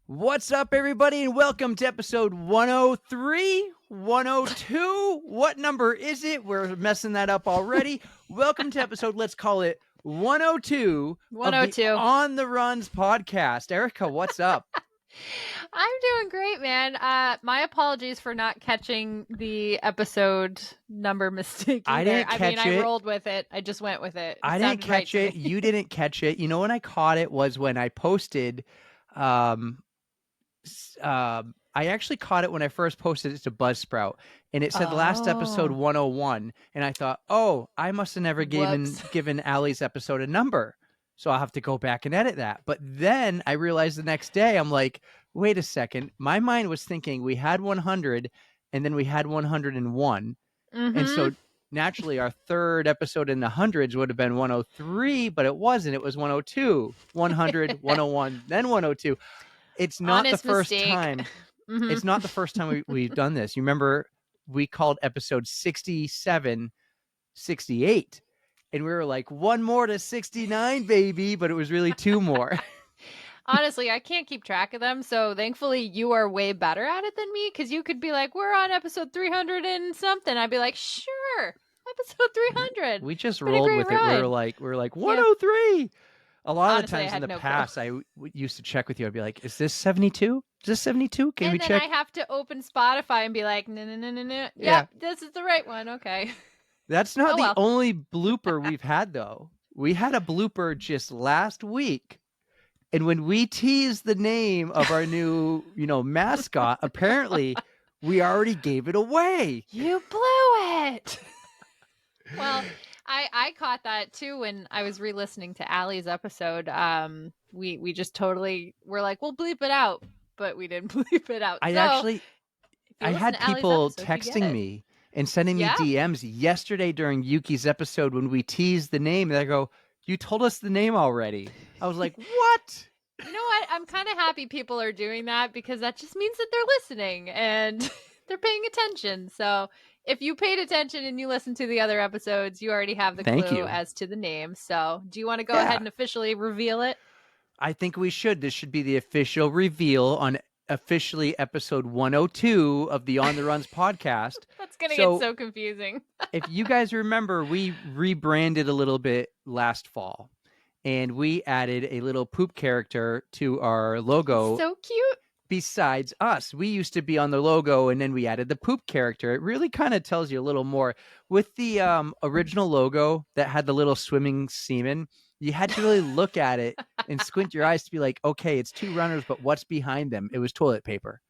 What's up, everybody, and welcome to episode 103, 102. What number is it? We're messing that up already. Welcome to episode, let's call it 102 of the On the Runs podcast. Erica, what's up? I'm doing great, man. My apologies for not catching the episode number mistake either. I didn't catch it. I rolled with it. I just went with it. I didn't catch it. You didn't catch it. You know when I caught it was when I posted I actually caught it when I first posted it to Buzzsprout, and it said last episode 101, and I thought, oh, I must have never given Allie's episode a number, so I'll have to go back and edit that. But then I realized the next day, I'm like, wait a second, my mind was thinking we had 100, and then we had 101, and so naturally our third episode in the hundreds would have been 103, but it wasn't. It was 102, 100, 101, then 102. It's not the first time. It's not the first time we've done this. You remember we called episode 67, 68, and we were like, one more to 69, baby, but it was really two more. Honestly, I can't keep track of them, so thankfully you are way better at it than me, because you could be like, we're on episode 300 and something. I'd be like, sure, episode 300. We just rolled with it. We were like 103. Yeah. A lot of the times in the past, I used to check with you. I'd be like, is this 72? Is this 72? Can we check? And then I have to open Spotify and be like, no. Yeah, this is the right one. Okay. That's not the only blooper we've had, though. We had a blooper just last week. And when we teased the name of our new, mascot, apparently we already gave it away. You blew it. Well, I caught that too when I was re-listening to Allie's episode. We just totally were like, we'll bleep it out, but we didn't bleep it out. I had people texting me and sending me DMs yesterday during Yuki's episode when we teased the name. And I go, you told us the name already. I was like, what? You know what? I'm kind of happy people are doing that, because that just means that they're listening and they're paying attention. So if you paid attention and you listened to the other episodes, you already have the clue as to the name. So do you want to go ahead and officially reveal it? I think we should. This should be the official reveal on officially episode 102 of the On the Runs podcast. That's going to get so confusing. If you guys remember, we rebranded a little bit last fall, and we added a little poop character to our logo. So cute. Besides us, we used to be on the logo, and then we added the poop character. It really kind of tells you a little more. With the original logo that had the little swimming semen, you had to really look at it and squint your eyes to be like, okay, it's two runners, but what's behind them? It was toilet paper.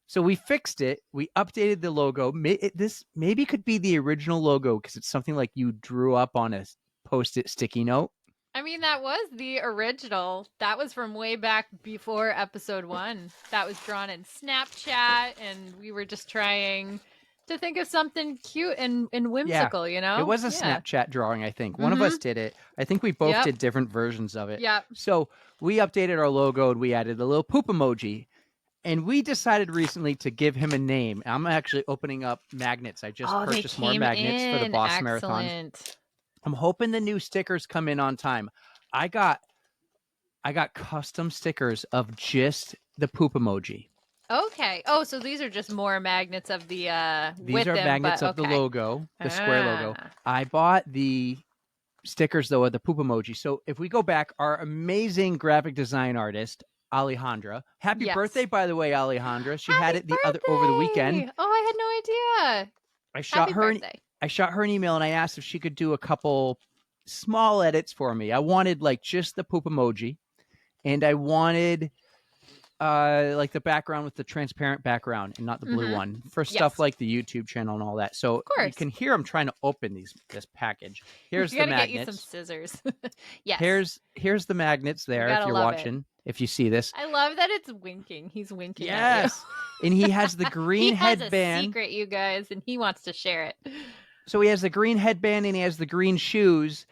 So we fixed it. We updated the logo. This maybe could be the original logo, because it's something like you drew up on a Post-it sticky note. I mean, that was the original. That was from way back before episode 1. That was drawn in Snapchat, and we were just trying to think of something cute and whimsical, It was a Snapchat drawing, I think. One of us did it. I think we both did different versions of it. Yeah. So we updated our logo, and we added a little poop emoji. And we decided recently to give him a name. I'm actually opening up magnets. I just purchased more magnets for the Boston Marathon. I'm hoping the new stickers come in on time. I got custom stickers of just the poop emoji. Okay. Oh, so these are just more magnets of the These are magnets of the logo, the square logo. I bought the stickers though of the poop emoji. So if we go back, our amazing graphic design artist, Alejandra. Happy birthday, by the way, Alejandra. She had it over the weekend. Oh, I had no idea. I shot her an email, and I asked if she could do a couple small edits for me. I wanted like just the poop emoji, and I wanted like the background with the transparent background and not the blue one for stuff like the YouTube channel and all that. So you can hear I'm trying to open this package. Here's the magnets. Get you some scissors. Yes. Here's the magnets there if you're watching. If you see this. I love that it's winking. He's winking. Yes. And he has the green headband. He has a secret, you guys, and he wants to share it. So he has the green headband and he has the green shoes.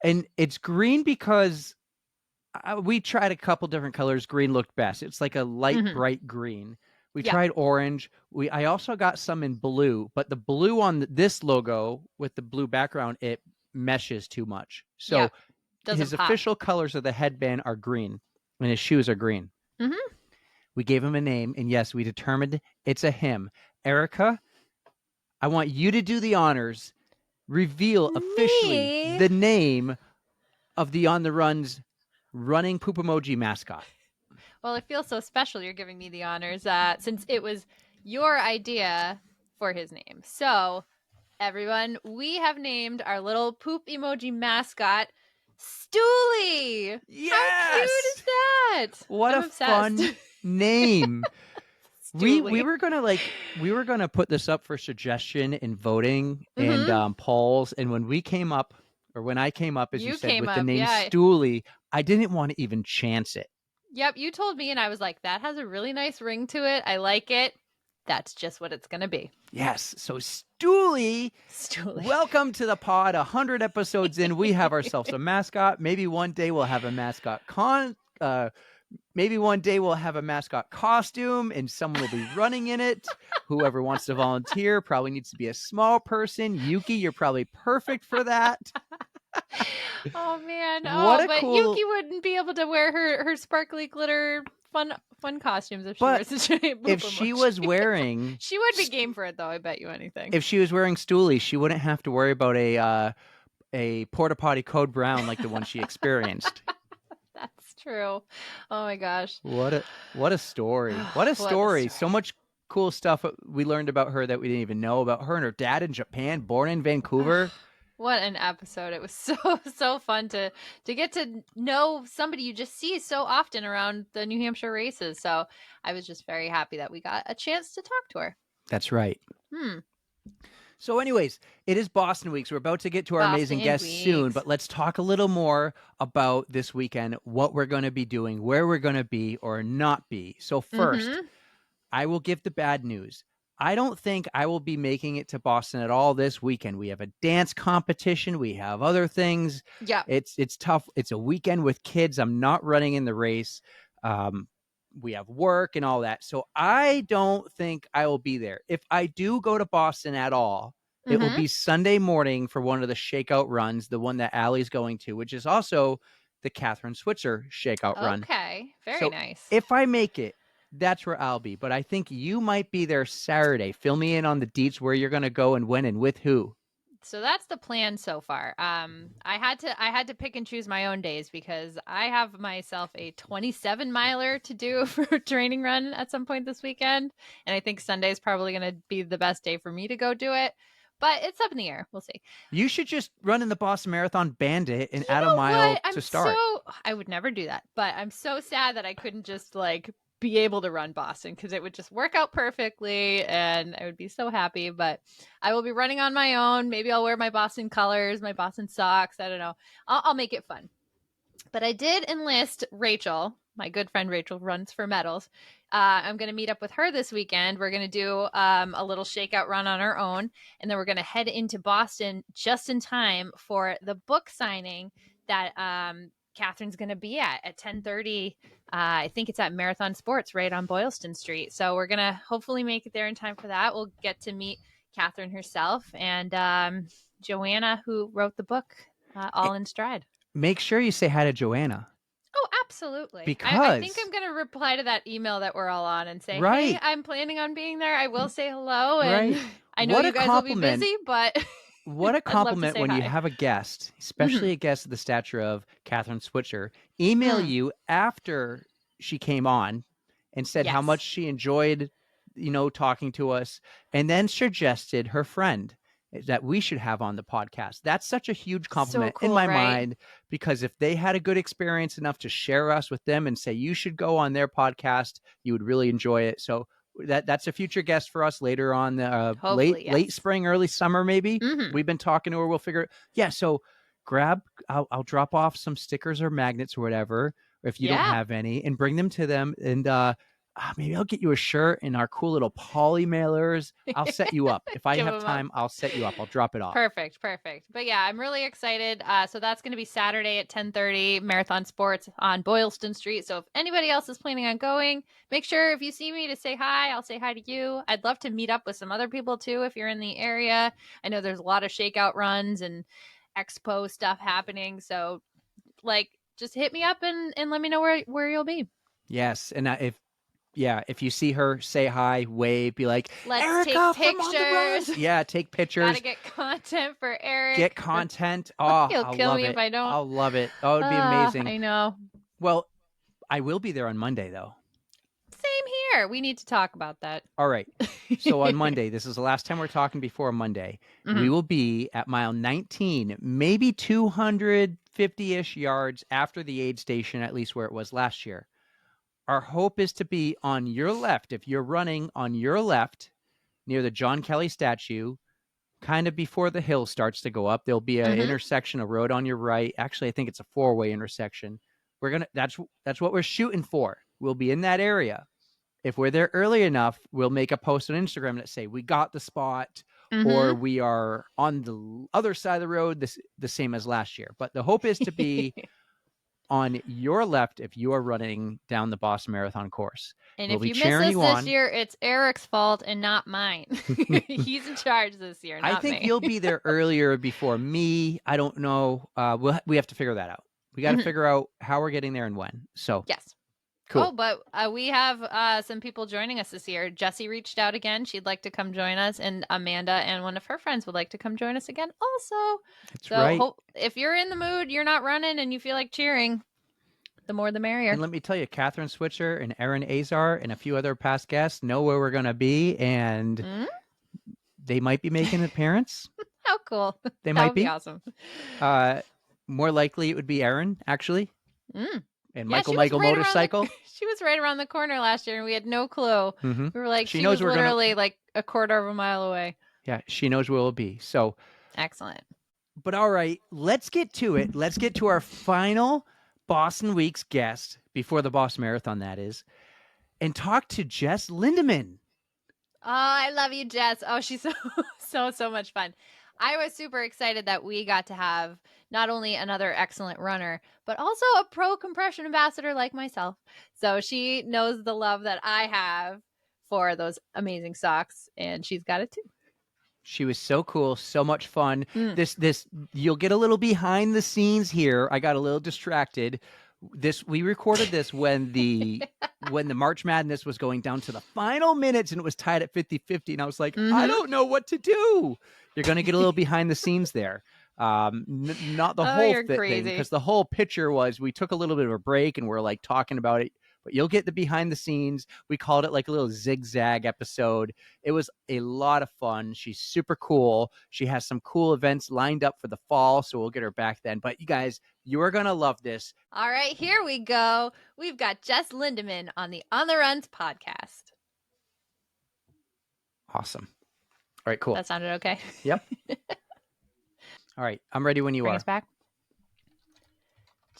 And it's green because we tried a couple different colors. Green looked best. It's like a light, bright green. We tried orange. I also got some in blue, but the blue on this logo with the blue background, it meshes too much. So his official colors of the headband are green and his shoes are green. We gave him a name, and yes, we determined it's a him. Erica, I want you to do the honors. Reveal officially the name of the On the Run's running poop emoji mascot. Well, it feels so special you're giving me the honors since it was your idea for his name. So, everyone, we have named our little poop emoji mascot Stoolie. Yes! How cute is that? What I'm a obsessed. fun name. we were gonna put this up for suggestion and voting and polls, and when I came up, as you said, with the name Stoolie, I didn't want to even chance it. Yep, you told me, and I was like, that has a really nice ring to it. I like it. That's just what it's going to be. Yes. So Stoolie, welcome to the pod. 100 episodes in, we have ourselves a mascot. Maybe one day we'll have a mascot maybe one day we'll have a mascot costume and someone will be running in it. Whoever wants to volunteer probably needs to be a small person. Yuki, you're probably perfect for that. Oh man! But Yuki wouldn't be able to wear her sparkly glitter fun costumes if she wears a giant poop emoji. She was wearing, she would be game for it though. I bet you anything. If she was wearing Stoolie, she wouldn't have to worry about a porta potty code brown like the one she experienced. That's true. Oh my gosh! What a story! What a story! So much cool stuff we learned about her that we didn't even know about her and her dad in Japan, born in Vancouver. What an episode. It was so fun to get to know somebody you just see so often around the New Hampshire races. So I was just very happy that we got a chance to talk to her. That's right. So anyways, it is Boston week. So we're about to get to our amazing guests soon, but let's talk a little more about this weekend, what we're going to be doing, where we're going to be or not be. So first, I will give the bad news. I don't think I will be making it to Boston at all this weekend. We have a dance competition. We have other things. Yeah. It's tough. It's a weekend with kids. I'm not running in the race. We have work and all that. So I don't think I will be there. If I do go to Boston at all, it will be Sunday morning for one of the shakeout runs, the one that Allie's going to, which is also the Catherine Switzer shakeout run. Okay. Very nice. If I make it, that's where I'll be. But I think you might be there Saturday. Fill me in on the deets where you're going to go and when and with who. So that's the plan so far. I had to pick and choose my own days because I have myself a 27 miler to do for a training run at some point this weekend. And I think Sunday is probably going to be the best day for me to go do it. But it's up in the air. We'll see. You should just run in the Boston Marathon Bandit and add a mile to start. I would never do that. But I'm so sad that I couldn't just be able to run Boston because it would just work out perfectly and I would be so happy. But I will be running on my own. Maybe I'll wear my Boston colors, my Boston socks. I don't know. I'll make it fun. But I did enlist Rachel. My good friend Rachel runs for medals. I'm going to meet up with her this weekend. We're going to do a little shakeout run on our own. And then we're going to head into Boston just in time for the book signing that Catherine's going to be at 10:30. I think it's at Marathon Sports right on Boylston Street. So we're going to hopefully make it there in time for that. We'll get to meet Catherine herself and Joanna, who wrote the book, all in stride. Make sure you say hi to Joanna. Oh, absolutely. Because I think I'm going to reply to that email that we're all on and say, hey, I'm planning on being there. I will say hello. And I know you guys will be busy, but... What a compliment when you have a guest, especially a guest of the stature of Catherine Switzer, email you after she came on and said how much she enjoyed, talking to us, and then suggested her friend that we should have on the podcast. That's such a huge compliment in my mind, because if they had a good experience enough to share us with them and say, you should go on their podcast, you would really enjoy it. So that's a future guest for us later on, late spring, early summer, maybe. We've been talking to her. We'll figure it. Yeah. So I'll drop off some stickers or magnets or whatever, if you don't have any, and bring them to them. And maybe I'll get you a shirt and our cool little poly mailers. I'll set you up. If I have time, I'll set you up. I'll drop it off. Perfect. But yeah, I'm really excited. So that's going to be Saturday at 10:30, Marathon Sports on Boylston Street. So if anybody else is planning on going, make sure if you see me to say hi. I'll say hi to you. I'd love to meet up with some other people too if you're in the area. I know there's a lot of shakeout runs and expo stuff happening. So just hit me up and let me know where you'll be. Yes. And if Yeah, if you see her, say hi, wave, be like, let's Erica take from On the Run. pictures. Yeah, take pictures. Gotta get content for Eric. Get content. Oh, He'll I'll kill love me it. if I don't. I'll love it. Oh, it'd be amazing. I know. Well, I will be there on Monday, though. Same here. We need to talk about that. All right. So on Monday, this is the last time we're talking before Monday, we will be at mile 19, maybe 250-ish yards after the aid station, at least where it was last year. Our hope is to be on your left. If you're running on your left near the John Kelly statue, kind of before the hill starts to go up, there'll be an intersection, a road on your right. Actually, I think it's a 4-way intersection. That's what we're shooting for. We'll be in that area. If we're there early enough, we'll make a post on Instagram that say we got the spot, or we are on the other side of the road, the same as last year. But the hope is to be on your left if you are running down the Boston Marathon course. And if you miss us this year, it's Eric's fault and not mine. He's in charge this year, not I think me. you'll be there earlier before me. I don't know. We have to figure that out. We got to figure out how we're getting there and when. So yes. Cool. Oh, but we have some people joining us this year. Jessie reached out again. She'd like to come join us. And Amanda and one of her friends would like to come join us again also. That's right. If you're in the mood, you're not running, and you feel like cheering, the more the merrier. And let me tell you, Catherine Switzer and Aaron Azar and a few other past guests know where we're going to be. And they might be making an appearance. How cool. They might be. Awesome. More likely it would be Aaron, actually. And Michael Motorcycle. She was right around the corner last year, and we had no clue. We were like, she was literally like a quarter of a mile away. Yeah, she knows where we'll be. So excellent. But all right, let's get to it. Let's get to our final Boston Weeks guest before the Boston Marathon, that is, and talk to Jess Lindemann. Oh, I love you, Jess. Oh, she's so much fun. I was super excited that we got to have not only another excellent runner, but also a pro compression ambassador like myself. So she knows the love that I have for those amazing socks, and she's got it too. She was so cool, so much fun. This you'll get a little behind the scenes here. I got a little distracted. We recorded this when the March Madness was going down to the final minutes and it was tied at 50-50, and I was like, I don't know what to do. You're going to get a little behind the scenes there. Not the whole thing, because the whole picture was we took a little bit of a break and we're like talking about it, but you'll get the behind the scenes. We called it like a little zigzag episode. It was a lot of fun. She's super cool. She has some cool events lined up for the fall, so we'll get her back then. But you guys, you are going to love this. All right, here we go. We've got Jess Lindemann on the On the Runs podcast. Awesome. All right, cool. That sounded okay. Yep. All right, I'm ready when you Bring are. Us back.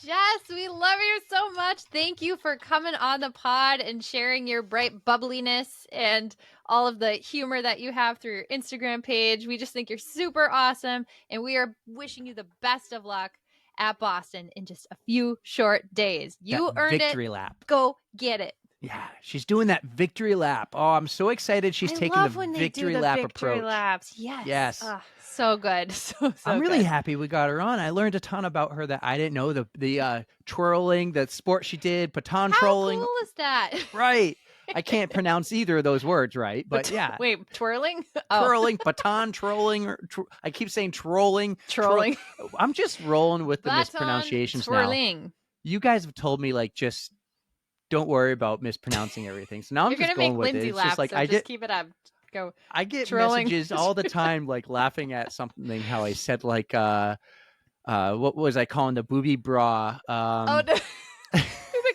Jess, we love you so much. Thank you for coming on the pod and sharing your bright bubbliness and all of the humor that you have through your Instagram page. We just think you're super awesome, and we are wishing you the best of luck at Boston in just a few short days. You earned it. Victory lap. Go get it. Yeah, she's doing that victory lap. Oh, I'm so excited she's taking the victory lap approach. Laps. Yes. Yes. Oh, so good. So I'm really happy we got her on. I learned a ton about her that I didn't know. The twirling, the sport she did, baton trolling. How cool is that? Right. I can't pronounce either of those words right, but yeah. Wait, twirling? Twirling, baton trolling, or I keep saying trolling. Trolling. I'm just rolling with the baton mispronunciations twirling. now. You guys have told me like just don't worry about mispronouncing everything. So now I'm just going with Lindsay it. It's laugh, just like so just keep it up. Go. I get trolling. messages all the time, like laughing at something. How I said like, what was I calling the booby bra? The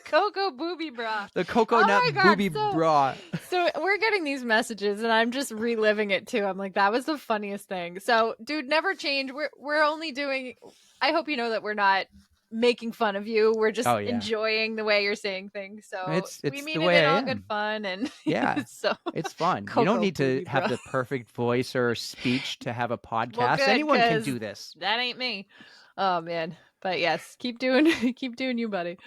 cocoa booby bra. The coconut booby bra. So we're getting these messages, and I'm just reliving it too. I'm like, that was the funniest thing. So, dude, never change. We're only doing. I hope you know that we're not making fun of you. We're just enjoying the way you're saying things. So it's we mean the it way in I all am. good fun, and so it's fun. You don't need to have the perfect voice or speech to have a podcast. Well, good, anyone can do this. That ain't me. Oh man. But yes, keep doing you, buddy.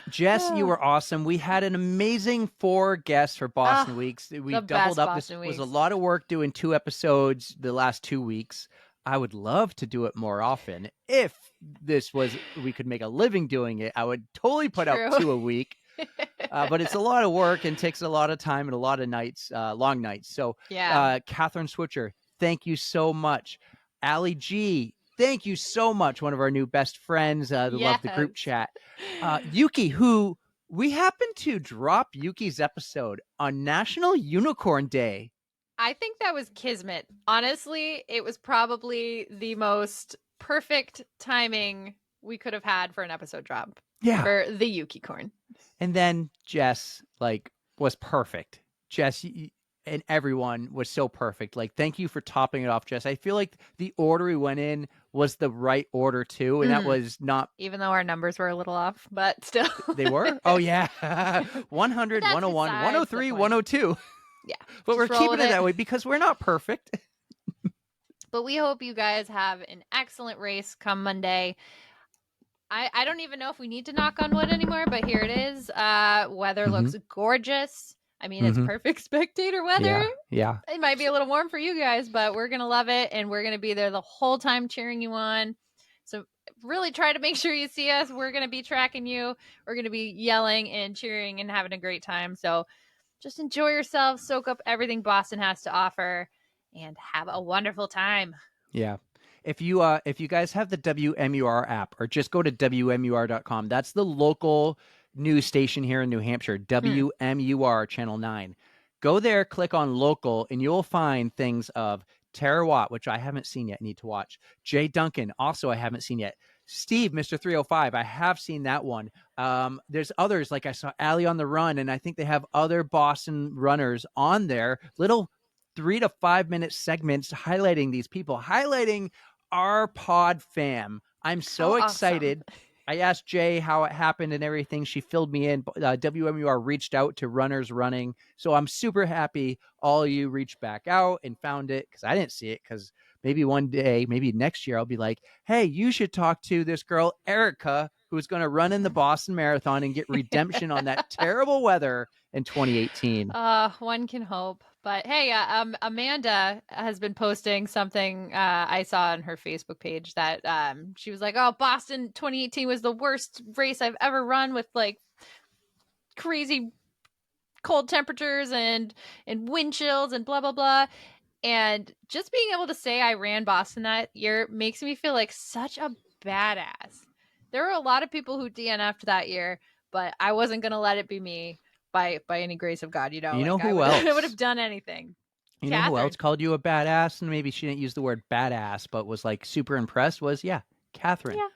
Jess, you were awesome. We had an amazing 4 guests for Boston Weeks. We doubled up. This was a lot of work doing 2 episodes the last 2 weeks. I would love to do it more often. If we could make a living doing it, I would totally put out 2 a week. But it's a lot of work and takes a lot of time and a lot of nights, long nights. So, Catherine Switcher, thank you so much. Allie G, thank you so much. One of our new best friends that love the group chat. Yuki, who we happened to drop Yuki's episode on National Unicorn Day. I think that was kismet. Honestly, it was probably the most perfect timing we could have had for an episode drop. Yeah. For the Yuki-corn. And then Jess, was perfect. Jess and everyone was so perfect. Thank you for topping it off, Jess. I feel like the order we went in was the right order too. And that was not... Even though our numbers were a little off, but still. They were? Oh, yeah. 100, 101, 103, 102. Yeah. But we're keeping it that way because we're not perfect. But we hope you guys have an excellent race come Monday. I don't even know if we need to knock on wood anymore, but here it is. Weather looks gorgeous. I mean, it's perfect spectator weather. Yeah. It might be a little warm for you guys, but we're going to love it. And we're going to be there the whole time cheering you on. So really try to make sure you see us. We're going to be tracking you. We're going to be yelling and cheering and having a great time. So just enjoy yourself, soak up everything Boston has to offer, and have a wonderful time. Yeah. If you guys have the WMUR app, or just go to WMUR.com, that's the local news station here in New Hampshire, WMUR Channel 9. Go there, click on local, and you'll find things of Tara Watt, which I haven't seen yet, need to watch. Jay Duncan, also I haven't seen yet. Steve, Mr. 305, I have seen that one. There's others, like I saw Allie on the Run, and I think they have other Boston runners on there, little 3 to 5 minute segments highlighting these people, highlighting our pod fam. I'm so excited. Awesome. I asked Jay how it happened and everything. She filled me in. WMUR reached out to runners running. So I'm super happy all of you reached back out and found it, because I didn't see it, because maybe one day, maybe next year, I'll be like, hey, you should talk to this girl, Erica, who's going to run in the Boston Marathon and get redemption on that terrible weather in 2018. One can hope. But hey, Amanda has been posting something I saw on her Facebook page that she was like, oh, Boston 2018 was the worst race I've ever run, with crazy cold temperatures and wind chills and blah, blah, blah. And just being able to say I ran Boston that year makes me feel like such a badass. There were a lot of people who DNF'd that year, but I wasn't going to let it be me. By any grace of God, you know who else? I would have done anything. You know who else called you a badass? And maybe she didn't use the word badass, but was super impressed. Was Catherine. Yeah.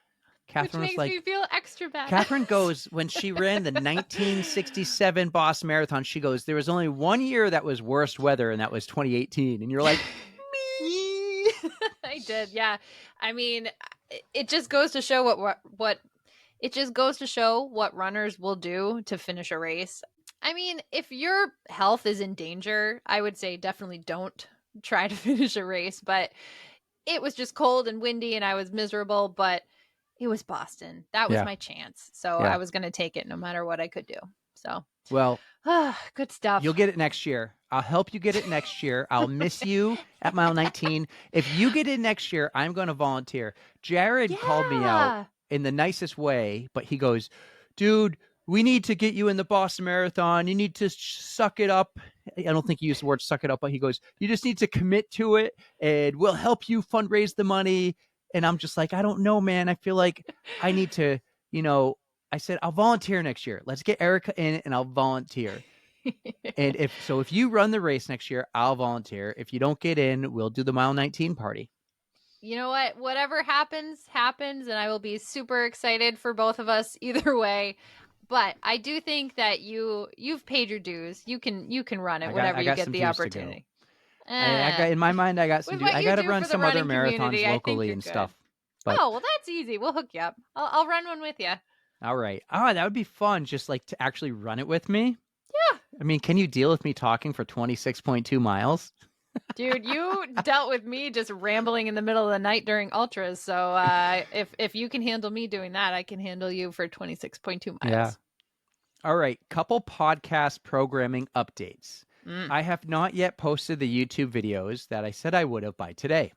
Catherine, which makes me feel extra bad. Catherine goes, when she ran the 1967 Boston Marathon, she goes, there was only one year that was worst weather, and that was 2018. And you're like, me. I did, yeah. I mean, it just goes to show what it just goes to show what runners will do to finish a race. I mean, if your health is in danger, I would say definitely don't try to finish a race. But it was just cold and windy and I was miserable, but it was Boston. That was my chance. So I was going to take it no matter what I could do. So, well, good stuff. You'll get it next year. I'll help you get it next year. I'll miss you at mile 19. If you get it next year, I'm going to volunteer. Jared called me out in the nicest way, but he goes, dude, we need to get you in the Boston Marathon. You need to suck it up. I don't think he used the word suck it up, but he goes, you just need to commit to it and we'll help you fundraise the money. And I'm just like, I don't know, man. I feel like I need to, I said, I'll volunteer next year. Let's get Erica in and I'll volunteer. And if you run the race next year, I'll volunteer. If you don't get in, we'll do the mile 19 party. You know what? Whatever happens. And I will be super excited for both of us either way. But I do think that you've paid your dues. You can run it whenever you get the opportunity. In my mind, I got some dues. I got to run some other marathons locally and stuff. But... Oh, well, that's easy. We'll hook you up. I'll run one with you. All right. Oh, that would be fun. Just to actually run it with me. Yeah. I mean, can you deal with me talking for 26.2 miles? Dude, you dealt with me just rambling in the middle of the night during ultras. So if you can handle me doing that, I can handle you for 26.2 miles. Yeah. All right. Couple podcast programming updates. I have not yet posted the YouTube videos that I said I would have by today.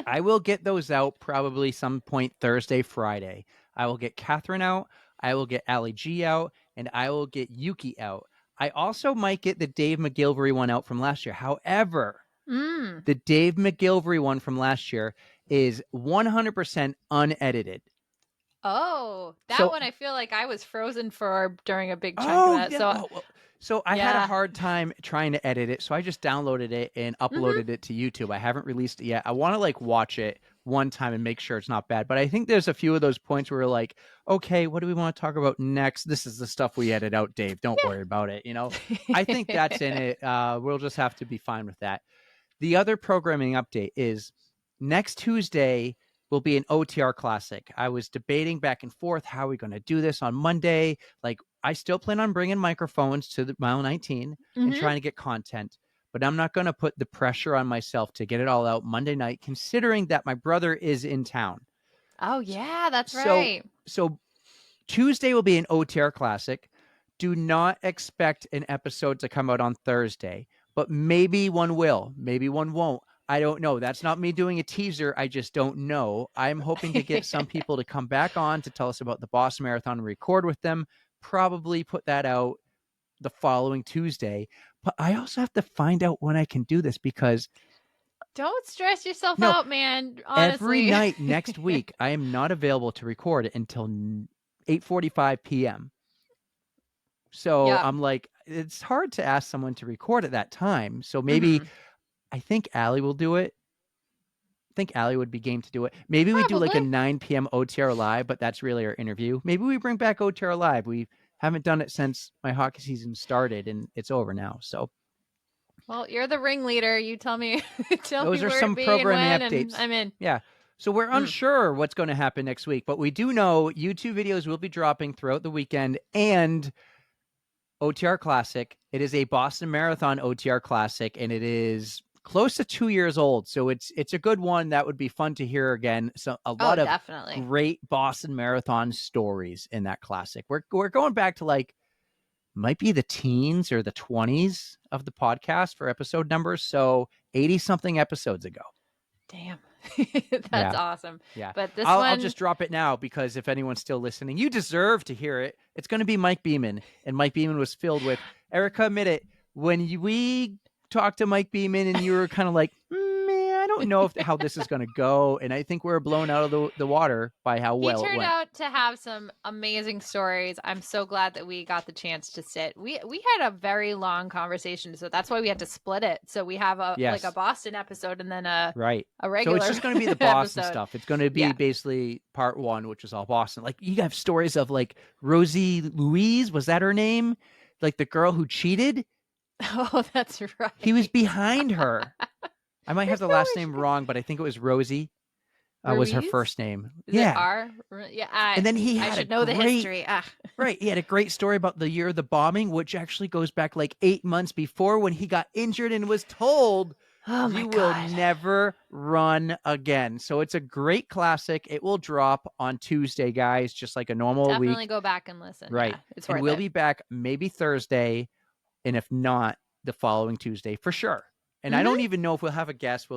I will get those out probably some point Thursday, Friday. I will get Catherine out. I will get Allie G out. and I will get Yuki out. I also might get the Dave McGilvery one out from last year. However, the Dave McGilvery one from last year is 100% unedited. Oh, that one I feel like I was frozen for during a big chunk of that. Yeah. So I had a hard time trying to edit it, so I just downloaded it and uploaded it to YouTube. I haven't released it yet. I want to like watch it one time and make sure it's not bad. But I think there's a few of those points where we're like, okay, what do we want to talk about next? This is the stuff we edit out, Dave. Don't worry about it. I think that's in it. We'll just have to be fine with that. The other programming update is next Tuesday will be an OTR Classic. I was debating back and forth, how are we going to do this on Monday? Like, I still plan on bringing microphones to the Mile 19 and trying to get content, but I'm not going to put the pressure on myself to get it all out Monday night, considering that my brother is in town. Oh, yeah, that's right. So Tuesday will be an OTR Classic. Do not expect an episode to come out on Thursday, but maybe one will, maybe one won't. I don't know. That's not me doing a teaser. I just don't know. I'm hoping to get some people to come back on to tell us about the Boston Marathon and record with them. Probably put that out the following Tuesday. But I also have to find out when I can do this, because don't stress yourself out, man. Honestly. Every night next week, I am not available to record it until 8:45 p.m. So I'm like, it's hard to ask someone to record at that time. So maybe I think Allie will do it. I think Allie would be game to do it. Maybe we do like a 9 p.m. OTR live, but that's really our interview. Maybe we bring back OTR live. We haven't done it since my hockey season started, and it's over now. So, well, you're the ringleader. You tell me. Those are some programming updates. I'm in. Yeah. So we're unsure what's going to happen next week, but we do know YouTube videos will be dropping throughout the weekend, and OTR Classic. It is a Boston Marathon OTR Classic, and it is close to 2 years old. So it's a good one. That would be fun to hear again. So a lot of great Boston Marathon stories in that classic. We're going back to like, might be the teens or the 20s of the podcast for episode numbers. So 80 something episodes ago. Damn. That's awesome. Yeah. But I'll just drop it now, because if anyone's still listening, you deserve to hear it. It's going to be Mike Beeman, and Mike Beeman was filled with, Erica, admit it, when we talked to Mike Beeman and you were kind of like, man, I don't know how this is going to go. And I think we were blown out of the water by how well it went. He turned out to have some amazing stories. I'm so glad that we got the chance to sit. We had a very long conversation, so that's why we had to split it. So we have like a Boston episode and then a regular. So it's just going to be the Boston stuff. It's going to be basically part one, which is all Boston. Like, you have stories of like Rosie Louise, was that her name? Like the girl who cheated. Oh, that's right. He was behind her. I might have the last name wrong, but I think it was Rosie. Was her first name. Is it R? Yeah. And then he had I should know the history. Right. He had a great story about the year of the bombing, which actually goes back like 8 months before, when he got injured and was told, you will never run again. So it's a great classic. It will drop on Tuesday, guys, just like a normal week. Definitely go back and listen. Right. Yeah, it's and worth we'll it. be back maybe Thursday, and if not, the following Tuesday for sure. And I don't even know if we'll have a guest. I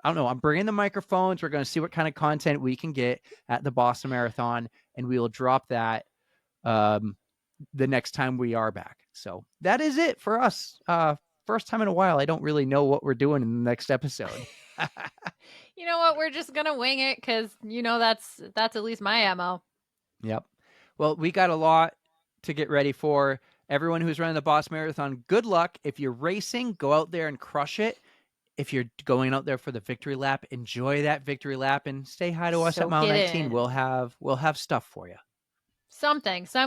don't know. I'm bringing the microphones. We're going to see what kind of content we can get at the Boston Marathon, and we will drop that the next time we are back. So that is it for us. First time in a while, I don't really know what we're doing in the next episode. You know what? We're just going to wing it, because, that's at least my MO. Yep. Well, we got a lot to get ready for. Everyone who's running the Boston Marathon, good luck. If you're racing, go out there and crush it. If you're going out there for the victory lap, enjoy that victory lap, and say hi to us at Mile 19. We'll have stuff for you. Some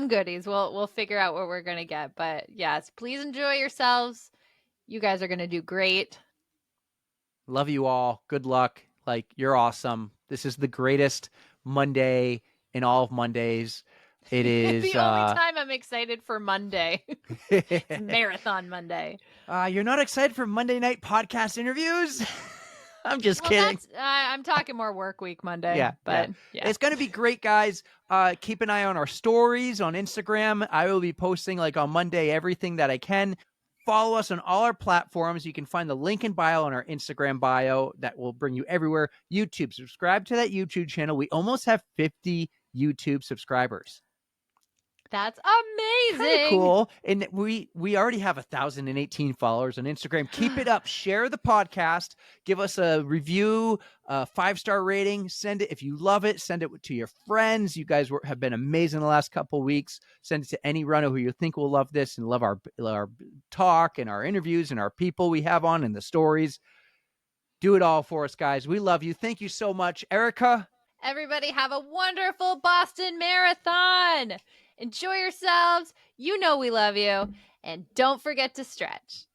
goodies. We'll figure out what we're gonna get. But yes, please enjoy yourselves. You guys are gonna do great. Love you all. Good luck. Like, you're awesome. This is the greatest Monday in all of Mondays. It is the only time I'm excited for Monday. It's Marathon Monday. You're not excited for Monday night podcast interviews? I'm just kidding. I'm talking more work week Monday. Yeah. It's going to be great, guys. Keep an eye on our stories on Instagram. I will be posting like on Monday everything that I can. Follow us on all our platforms. You can find the link in bio on our Instagram bio. That will bring you everywhere. YouTube, subscribe to that YouTube channel. We almost have 50 YouTube subscribers. That's amazing. amazing. Cool. And we already have 1,018 followers on Instagram. Keep it up. Share the podcast. Give us a review, a 5-star rating. Send it if you love it. Send it to your friends. You guys have been amazing the last couple of weeks. Send it to any runner who you think will love this and love our talk and our interviews and our people we have on and the stories. Do it all for us, guys. We love you. Thank you so much, Erica. Everybody have a wonderful Boston Marathon. Enjoy yourselves. You know we love you. And don't forget to stretch.